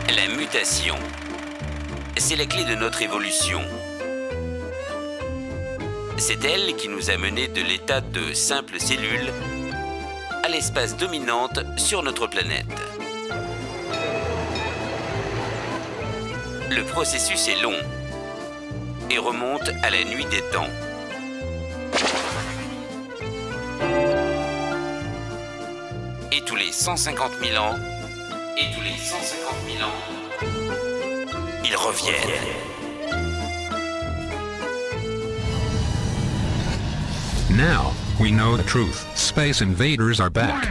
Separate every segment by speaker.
Speaker 1: La mutation, c'est la clé de notre évolution. C'est elle qui nous a menés de l'état de simple cellule à l'espace dominante sur notre planète. Le processus est long et remonte à la nuit des temps. Et tous les 150 000 ans, ils reviennent.
Speaker 2: Now, we know the truth. Space invaders are back.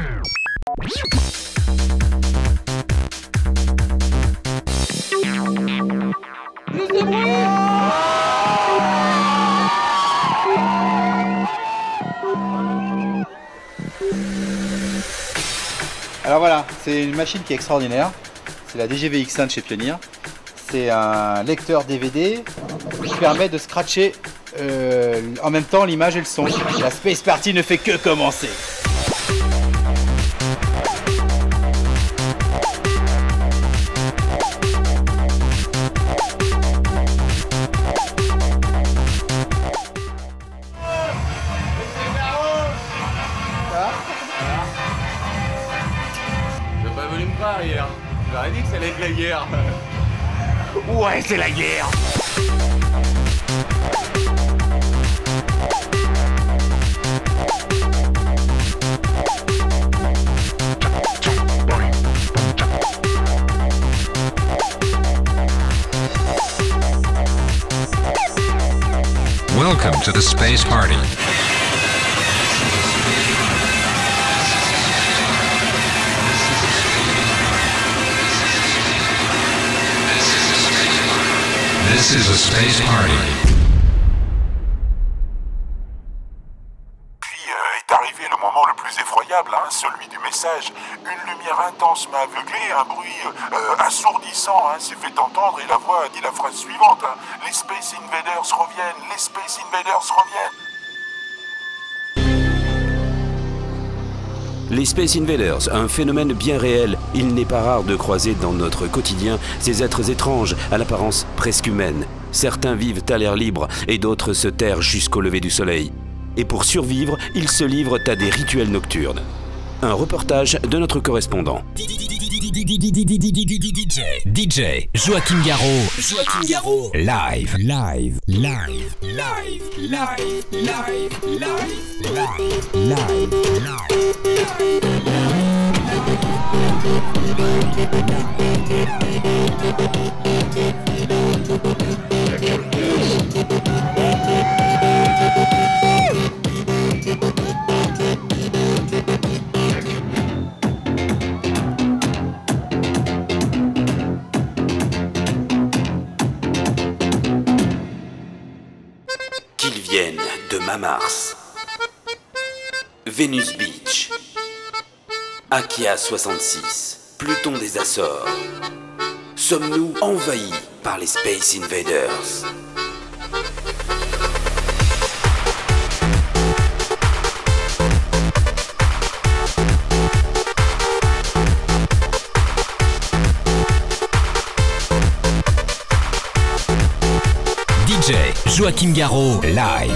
Speaker 3: Alors voilà, c'est une machine qui est extraordinaire. C'est la DGVX1 de chez Pioneer. C'est un lecteur DVD qui permet de scratcher en même temps l'image et le son. La Space Party ne fait que commencer.
Speaker 4: T'as pas voulu me croire hier. J'aurais dit que ça allait être la guerre.
Speaker 3: Ouais, c'est la guerre!
Speaker 2: Welcome to the Space Party. This is a space party.
Speaker 5: Puis est arrivé le moment le plus effroyable, hein, celui du message. Une lumière intense m'a aveuglé, un bruit assourdissant s'est fait entendre et la voix a dit la phrase suivante. Les Space Invaders reviennent, les Space Invaders reviennent.
Speaker 1: Les Space Invaders, un phénomène bien réel. Il n'est pas rare de croiser dans notre quotidien ces êtres étranges, à l'apparence presque humaine. Certains vivent à l'air libre et d'autres se terrent jusqu'au lever du soleil. Et pour survivre, ils se livrent à des rituels nocturnes. Un reportage de notre correspondant.
Speaker 6: DJ Joachim Garraud. Live.
Speaker 1: Qu'ils viennent de Mars, Venus Beach, Akia 66, Pluton des Açores. Sommes-nous envahis par les Space Invaders?
Speaker 6: DJ Joachim Garraud. Live.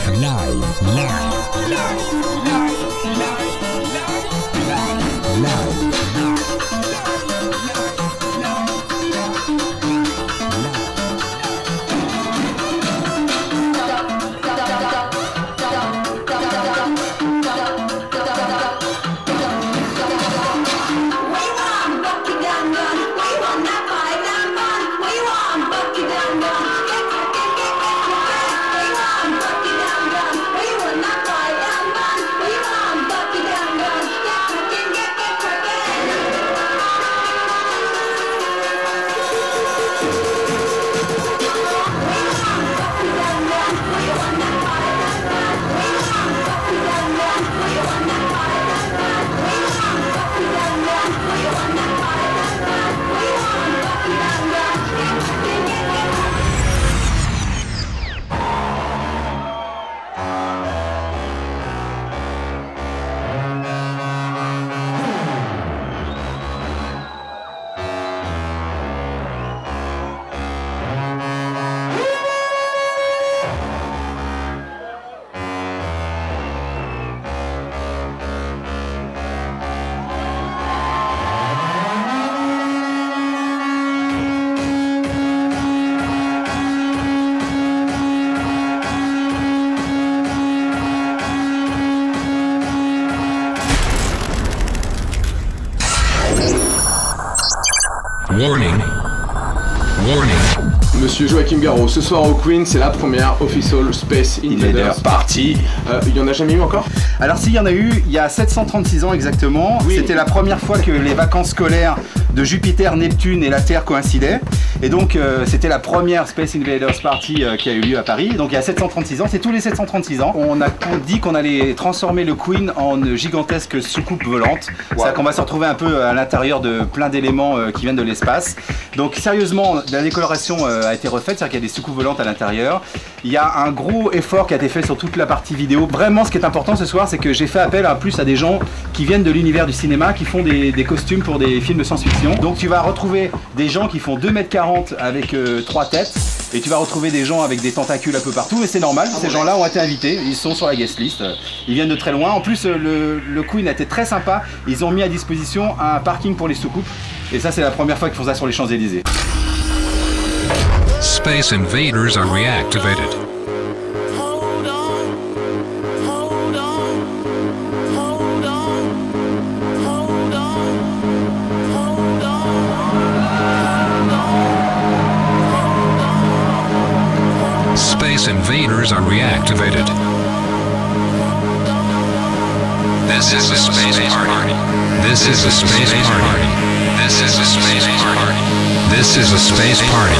Speaker 2: Warning.
Speaker 7: Monsieur Joachim Garraud, ce soir au Queen, c'est la première Official Space Invaders Party. Il y en a jamais eu encore?
Speaker 3: Alors s'il y en a eu, il y a 736 ans exactement. Oui. C'était la première fois que les vacances scolaires de Jupiter, Neptune et la Terre coïncidaient. Et donc c'était la première Space Invaders Party qui a eu lieu à Paris. Donc il y a 736 ans, c'est tous les 736 ans. On a dit qu'on allait transformer le Queen en une gigantesque soucoupe volante. Wow. C'est-à-dire qu'on va se retrouver un peu à l'intérieur de plein d'éléments qui viennent de l'espace. Donc sérieusement, la décoloration a été refaite, c'est-à-dire qu'il y a des soucoupes volantes à l'intérieur. Il y a un gros effort qui a été fait sur toute la partie vidéo. Vraiment, ce qui est important ce soir, c'est que j'ai fait appel à des gens qui viennent de l'univers du cinéma, qui font des costumes pour des films de science-fiction. Donc tu vas retrouver des gens qui font 2,40 m avec 3 têtes, et tu vas retrouver des gens avec des tentacules un peu partout, et c'est normal, ces gens-là ont été invités, ils sont sur la guest list, ils viennent de très loin. En plus, le Queen a été très sympa, ils ont mis à disposition un parking pour les soucoupes, et ça c'est la première fois qu'ils font ça sur les Champs-Élysées.
Speaker 2: Space Invaders are reactivated. Space Invaders are reactivated. This is a space party. This is a space party. This is a space party. This is a space party.